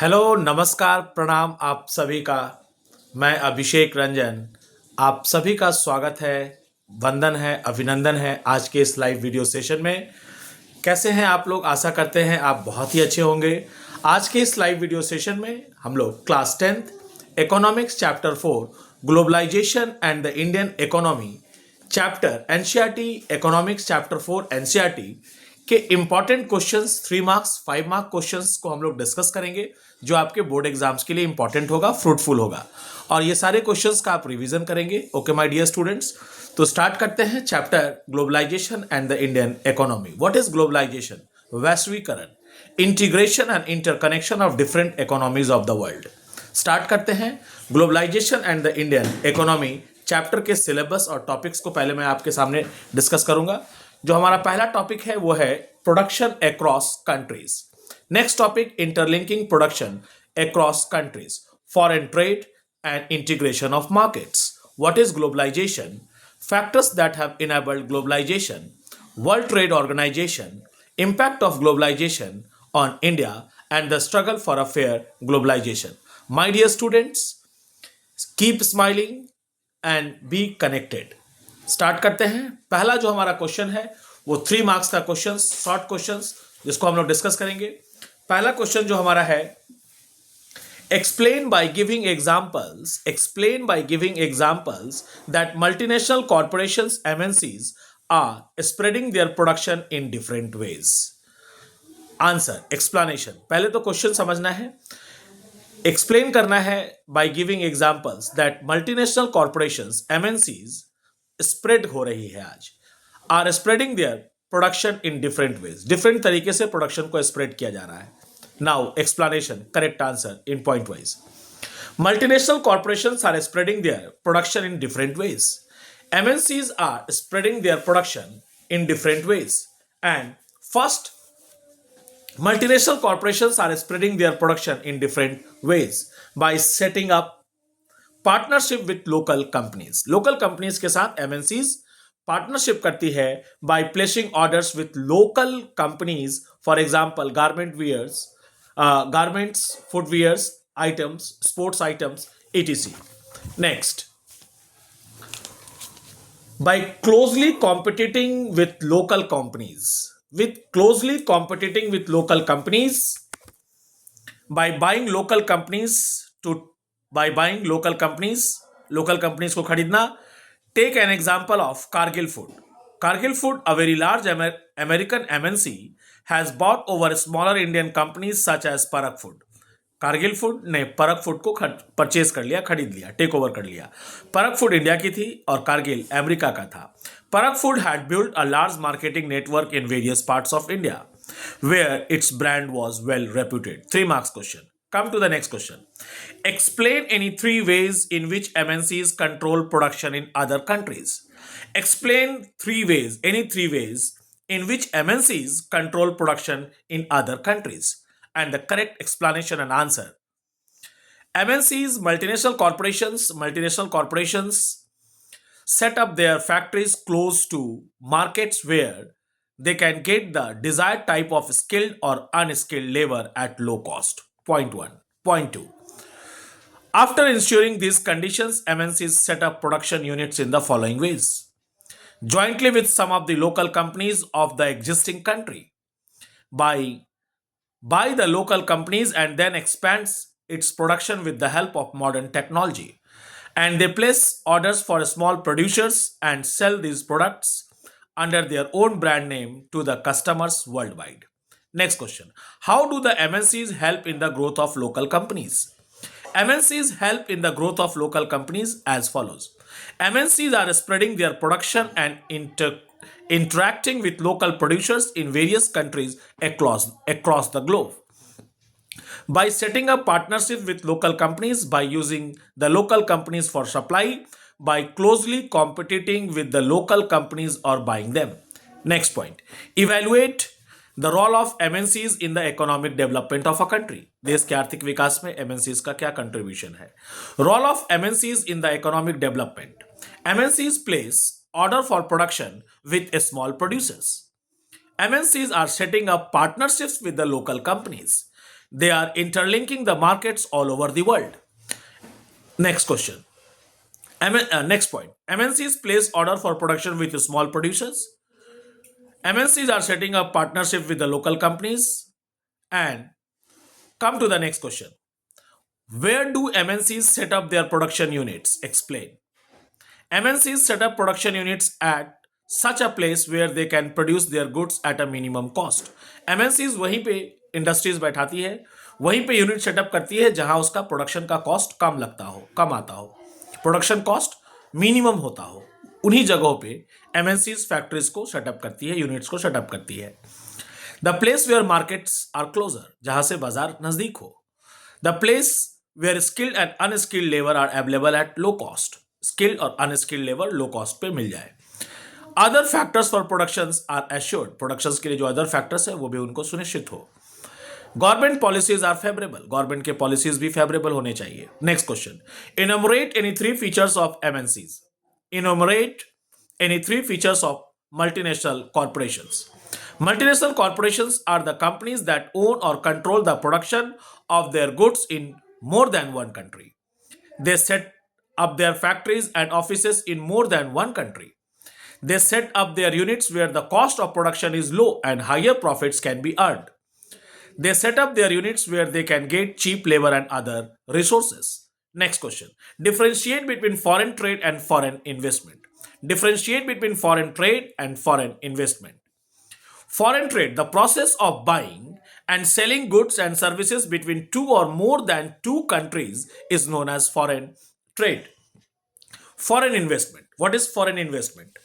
Hello, नमस्कार, प्रणाम आप सभी का। मैं अभिषेक रंजन, आप सभी का स्वागत है, वंदन है, अभिनंदन है आज के इस लाइव वीडियो सेशन में। कैसे हैं आप लोग? आशा करते हैं आप बहुत ही अच्छे होंगे। आज के इस लाइव वीडियो सेशन में हम लोग class 10th economics chapter 4 globalisation and the Indian economy chapter NCERT economics chapter 4 NCERT के important questions 3 marks 5 mark questions को हम लोग डिस्कस करेंगे, जो आपके बोर्ड एग्जाम्स के लिए इंपॉर्टेंट होगा, फ्रूटफुल होगा। और ये सारे क्वेश्चंस का आप रिवीजन करेंगे। ओके माय डियर स्टूडेंट्स, तो स्टार्ट करते हैं chapter globalisation and the Indian economy. What is globalisation? वैश्वीकरण, integration and interconnection of different economies of the world. Start करते हैं globalisation and the Indian economy chapter के syllabus और topics को पहले मैं आपके सामने डिस्कस करूंगा। जो हमारा पहला टॉपिक है वो है production across countries. Next topic interlinking production across countries, foreign trade and integration of markets. What is globalization? Factors that have enabled globalization, world trade organization, impact of globalization on India and the struggle for a fair globalization. My dear students, keep smiling and be connected. Start करते हैं। पहला जो हमारा question है वो 3 marks का question, short question, जिसको हम लोग डिस्कस करेंगे। पहला क्वेश्चन जो हमारा है, explain by giving examples that multinational corporations MNCs are spreading their production in different ways. Answer, explanation. पहले तो क्वेश्चन समझना है, एक्सप्लेन करना है by giving examples that multinational corporations MNCs spread हो रही है आज, are spreading their production in different ways, different तरीके से प्रोडक्शन को स्प्रेड किया जा रहा है। Now explanation, correct answer in point wise. Multinational corporations are spreading their production in different ways. MNCs are spreading their production in different ways. And first, multinational corporations are spreading their production in different ways by setting up partnership with local companies. Local companies के साथ MNCs partnership करती है by placing orders with local companies, for example, garments, footwears, items, sports items, etc. Next, by closely competing with local companies, by buying local companies local companies को खरीदना। Take an example of Cargill Food. Cargill Food, a very large American MNC, has bought over smaller Indian companies such as Parak Food. Kargil food ने परक food को purchase कर लिया, खरीद लिया, take over कर लिया। परक फूड इंडिया की थी और कारगिल अमेरिका का था। Parakh food had built a large marketing network in various parts of India where its brand was well reputed. 3 marks question. Come to the next question. Explain any 3 ways in which MNCs control production in other countries. Explain 3 ways, any 3 ways in which MNCs control production in other countries. And the correct explanation and answer. MNCs, multinational corporations set up their factories close to markets where they can get the desired type of skilled or unskilled labor at low cost. Point 1. Point 2. After ensuring these conditions, MNCs set up production units in the following ways. Jointly with some of the local companies of the existing country. Buy the local companies and then expands its production with the help of modern technology. And they place orders for small producers and sell these products under their own brand name to the customers worldwide. Next question. How do the MNCs help in the growth of local companies? MNCs help in the growth of local companies as follows. MNCs are spreading their production and interacting with local producers in various countries across the globe. By setting up partnerships with local companies, by using the local companies for supply, by closely competing with the local companies or buying them. Next point. Evaluate the role of MNCs in the economic development of a country. देश के आर्थिक विकास में MNCs का क्या contribution है? Role of MNCs in the economic development. MNCs place order for production with small producers. MNCs are setting up partnerships with the local companies. They are interlinking the markets all over the world. Next question. Next point. MNCs place order for production with small producers. MNCs are setting up partnership with the local companies. And come to the next question. Where do MNCs set up their production units? Explain. MNCs set up production units at such a place where they can produce their goods at a minimum cost. MNCs वहीं पे industries बैठाती है, वहीं पे unit setup करती है जहां उसका production का कॉस्ट कम लगता हो, कम आता हो, प्रोडक्शन कॉस्ट मिनिमम होता हो. उन्हीं जगहों पे एमएनसीज फैक्ट्रीज को सेटअप करती है, यूनिट्स को सेटअप करती है. The place where markets are closer, जहां से बाजार नजदीक हो. The place where skilled and unskilled labour are available at low cost, skilled और अनस्किल्ड लेबर लो कॉस्ट पे मिल जाए. Other factors for production are assured, production के लिए जो अदर फैक्टर्स है वो भी उनको सुनिश्चित हो. Government policies are favourable, government के पॉलिसीज भी फेवरेबल होने चाहिए. Next question. Enumerate any three features of MNCs. Enumerate any three features of multinational corporations. Multinational corporations are the companies that own or control the production of their goods in more than one country. They set up their factories and offices in more than one country. They set up their units where the cost of production is low and higher profits can be earned. They set up their units where they can get cheap labor and other resources. Next question. Differentiate between foreign trade and foreign investment. Differentiate between foreign trade and foreign investment. Foreign trade, the process of buying and selling goods and services between two or more than two countries, is known as foreign trade. Foreign investment. What is foreign investment?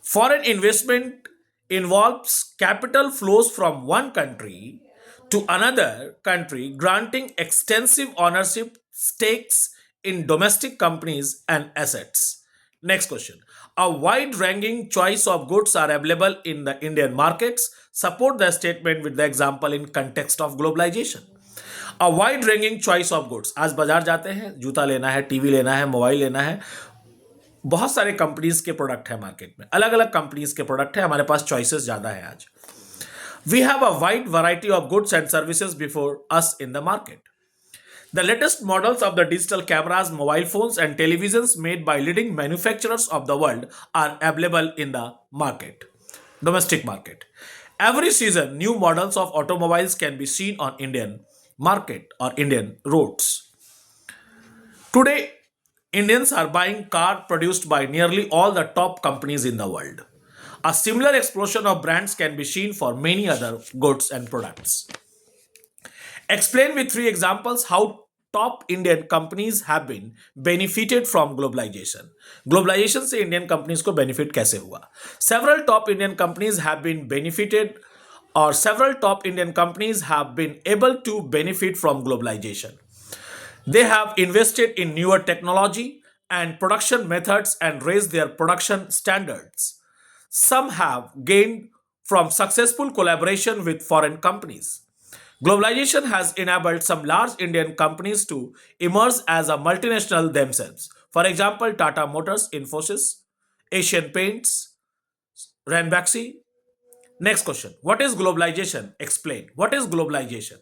Foreign investment involves capital flows from one country to another country, granting extensive ownership stakes in domestic companies and assets. Next question. A wide-ranging choice of goods are available in the Indian markets. Support the statement with the example in context of globalization. A wide-ranging choice of goods. आज बाजार जाते हैं, जूता लेना है, TV लेना है, mobile लेना है, बहुत सारे कंपनीज के प्रोडक्ट है मार्केट में, अलग अलग कंपनीज के प्रोडक्ट है, हमारे पास चॉइसेस ज्यादा है आज. We have a wide variety of goods and services before us in the market. The latest models of the digital cameras, mobile phones, and televisions made by leading manufacturers of the world are available in the market, domestic market. Every season, new models of automobiles can be seen on Indian market or Indian roads. Today, Indians are buying cars produced by nearly all the top companies in the world. A similar explosion of brands can be seen for many other goods and products. Explain with three examples how top Indian companies have been benefited from globalization. Globalization से Indian companies को benefit कैसे हुआ? Several top Indian companies have been benefited, or several top Indian companies have been able to benefit from globalization. They have invested in newer technology and production methods and raised their production standards. Some have gained from successful collaboration with foreign companies. Globalization has enabled some large Indian companies to emerge as a multinational themselves. For example, Tata Motors, Infosys, Asian Paints, Ranbaxy. Next question. What is globalization? Explain. What is globalization?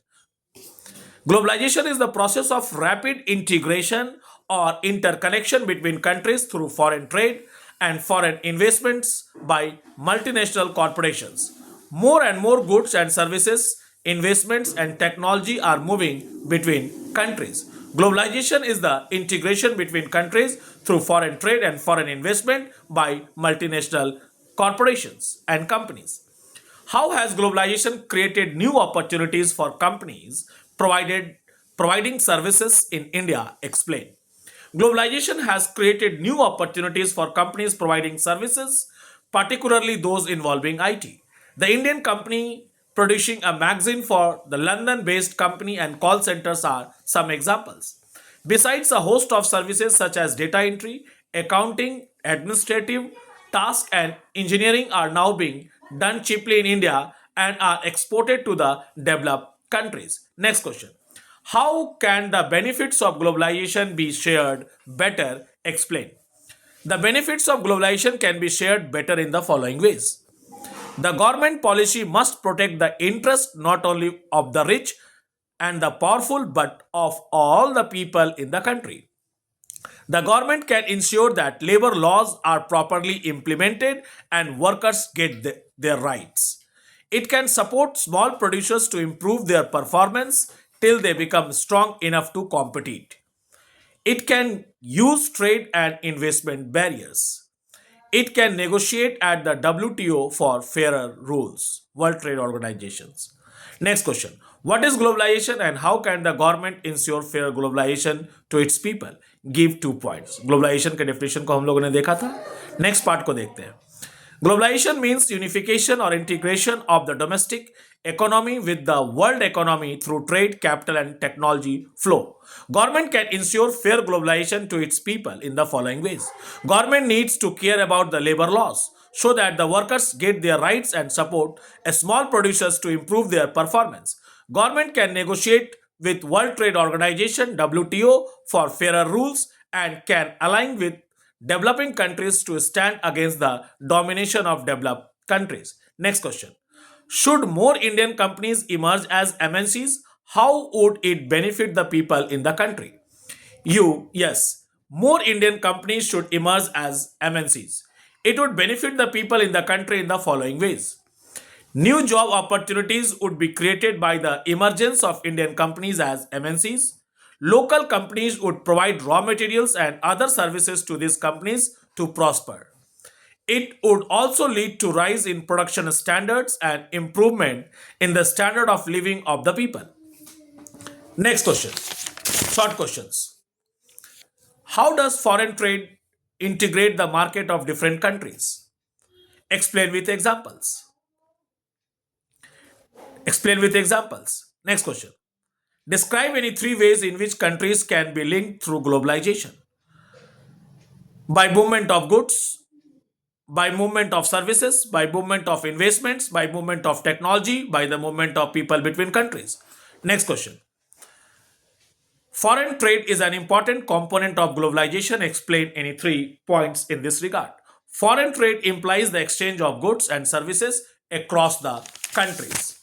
Globalization is the process of rapid integration or interconnection between countries through foreign trade and foreign investments by multinational corporations. More and more goods and services, investments and technology are moving between countries. Globalization is the integration between countries through foreign trade and foreign investment by multinational corporations and companies. How has globalization created new opportunities for companies providing services in India? Explain. Globalization has created new opportunities for companies providing services, particularly those involving IT. The Indian company producing a magazine for the London-based company and call centers are some examples. Besides, a host of services such as data entry, accounting, administrative tasks, and engineering are now being done cheaply in India and are exported to the developed countries. Next question. How can the benefits of globalization be shared better? Explain. The benefits of globalization can be shared better in the following ways. The government policy must protect the interest not only of the rich and the powerful, but of all the people in the country. The government can ensure that labor laws are properly implemented and workers get their rights. It can support small producers to improve their performance till they become strong enough to compete. It can use trade and investment barriers. It can negotiate at the WTO for fairer rules, World Trade Organizations. Next question. What is globalization and how can the government ensure fair globalization to its people? Give 2 points. Globalization के definition को हम लोगों ने देखा था. Next part को देखते हैं. Globalization means unification or integration of the domestic economy with the world economy through trade, capital, and technology flow. Government can ensure fair globalization to its people in the following ways. Government needs to care about the labor laws so that the workers get their rights and support small producers to improve their performance. Government can negotiate with World Trade Organization WTO for fairer rules and can align with developing countries to stand against the domination of developed countries. Next question. Should more Indian companies emerge as MNCs? How would it benefit the people in the country? Yes. More Indian companies should emerge as MNCs. It would benefit the people in the country in the following ways. New job opportunities would be created by the emergence of Indian companies as MNCs. Local companies would provide raw materials and other services to these companies to prosper. It would also lead to rise in production standards and improvement in the standard of living of the people. Next question. Short questions. How does foreign trade integrate the market of different countries? Explain with examples. Explain with examples. Next question. Describe any 3 ways in which countries can be linked through globalization. By movement of goods, by movement of services, by movement of investments, by movement of technology, by the movement of people between countries. Next question. Foreign trade is an important component of globalization. Explain any 3 points in this regard. Foreign trade implies the exchange of goods and services across the countries.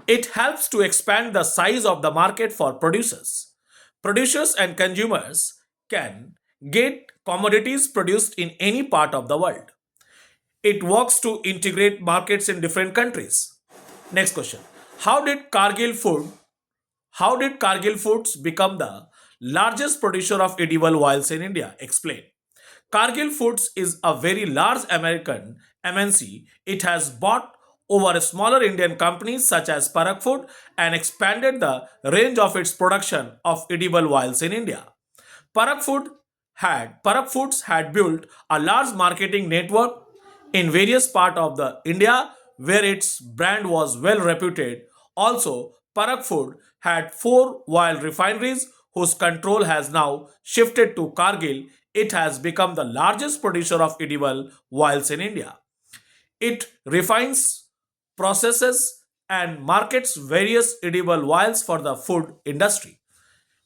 It helps to expand the size of the market for producers. Producers and consumers can get commodities produced in any part of the world. It works to integrate markets in different countries. Next question. How did Cargill Foods become the largest producer of edible oils in India? Explain. Cargill Foods is a very large American MNC. It has bought over smaller Indian companies such as Parak Food and expanded the range of its production of edible oils in India. Parak Foods had built a large marketing network in various parts of the India where its brand was well reputed. Also, Parak Food had 4 oil refineries whose control has now shifted to Cargill. It has become the largest producer of edible oils in India. It refines, processes, and markets various edible oils for the food industry.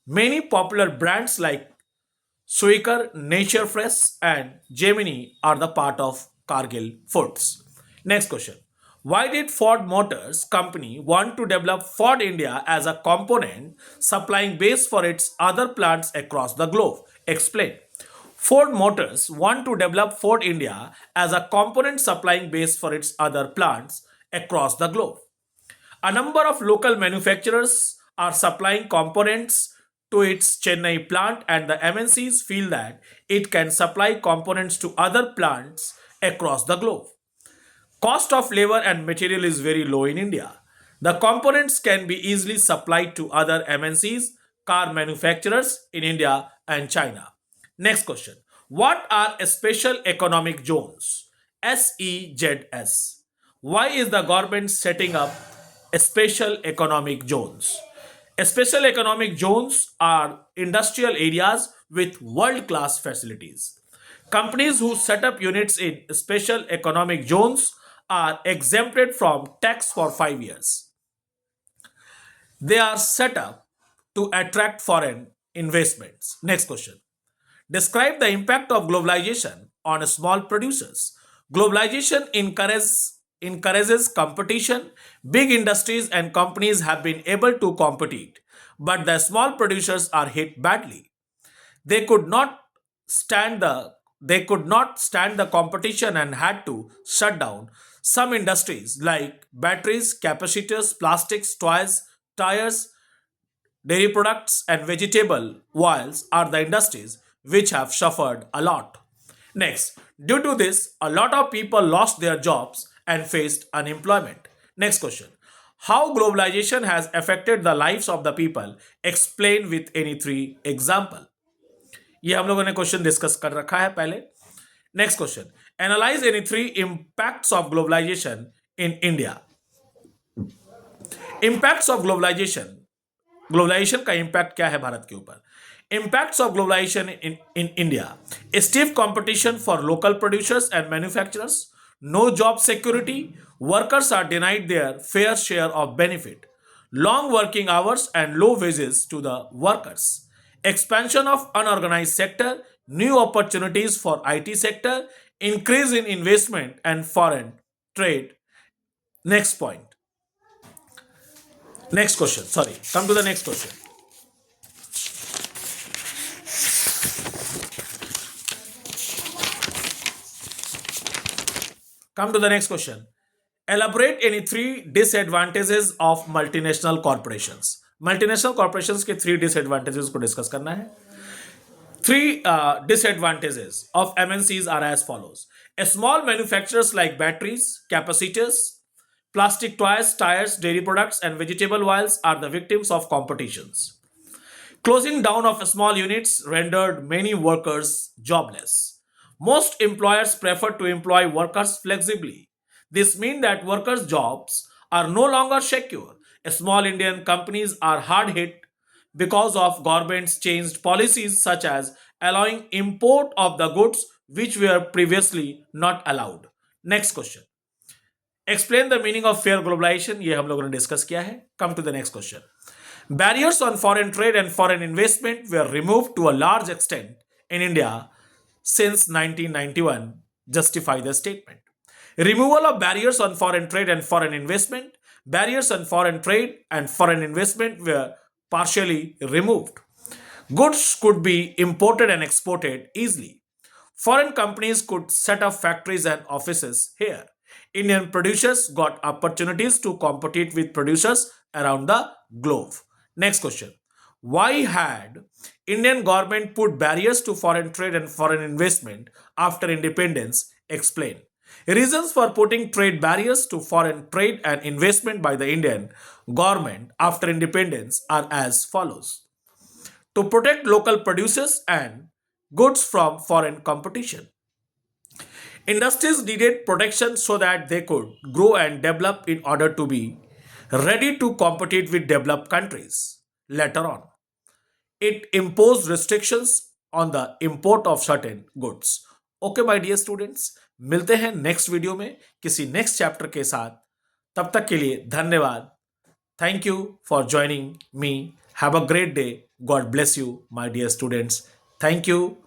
Many popular brands like Suiker, Nature Fresh, and Gemini are the part of Cargill Foods. Next question. Why did Ford Motors Company want to develop Ford India as a component supplying base for its other plants across the globe? Explain. Ford Motors want to develop Ford India as a component supplying base for its other plants across the globe. A number of local manufacturers are supplying components to its Chennai plant, and the MNCs feel that it can supply components to other plants across the globe. Cost of labor and material is very low in India. The components can be easily supplied to other MNCs, car manufacturers in India and China. Next question. What are special economic zones? SEZs. Why is the government setting up special economic zones? Special economic zones are industrial areas with world-class facilities. Companies who set up units in special economic zones are exempted from tax for 5 years. They are set up to attract foreign investments. Next question. Describe the impact of globalization on small producers. Globalization encourages competition. Big industries and companies have been able to compete, but the small producers are hit badly. They could not stand the competition and had to shut down. Some industries like batteries, capacitors, plastics, toys, tires, dairy products, and vegetable oils are the industries which have suffered a lot. Next, due to this, a lot of people lost their jobs and faced unemployment. Next question. How globalization has affected the lives of the people? Explain with any three example. ये हम लोगों ने question discuss कर रखा है पहले. Next question. Analyse any three impacts of globalization in India. impacts of globalization का impact क्या है भारत के ऊपर? Impacts of globalization in India. Stiff competition for local producers and manufacturers. No job security. Workers are denied their fair share of benefit. Long working hours and low wages to the workers. Expansion of unorganized sector. New opportunities for IT sector. Increase in investment and foreign trade. Next point. Next question. Sorry. Come to the next question. Come to the next question. Elaborate any three disadvantages of multinational corporations. Multinational corporations के three disadvantages को discuss करना है. Three disadvantages of MNCs are as follows. Small manufacturers like batteries, capacitors, plastic toys, tires, dairy products, and vegetable oils are the victims of competitions. Closing down of small units rendered many workers jobless. Most employers prefer to employ workers flexibly. This means that workers' jobs are no longer secure. Small Indian companies are hard hit because of government's changed policies such as allowing import of the goods which were previously not allowed. Next question. Explain the meaning of fair globalization. ये हम लोगों ने discuss किया है. Come to the next question. Barriers on foreign trade and foreign investment were removed to a large extent in India since 1991. Justify the statement. Removal of barriers on foreign trade and foreign investment. Barriers on foreign trade and foreign investment were partially removed. Goods could be imported and exported easily. Foreign companies could set up factories and offices here. Indian producers got opportunities to compete with producers around the globe. Next question. Why had Indian government put barriers to foreign trade and foreign investment after independence? Explain. Reasons for putting trade barriers to foreign trade and investment by the Indian government after independence are as follows. To protect local producers and goods from foreign competition. Industries needed protection so that they could grow and develop in order to be ready to compete with developed countries later on. It imposed restrictions on the import of certain goods. Okay my dear students, मिलते हैं next video में किसी next chapter के साथ. तब तक के लिए धन्यवाद. Thank you for joining me. Have a great day. God bless you my dear students. Thank you.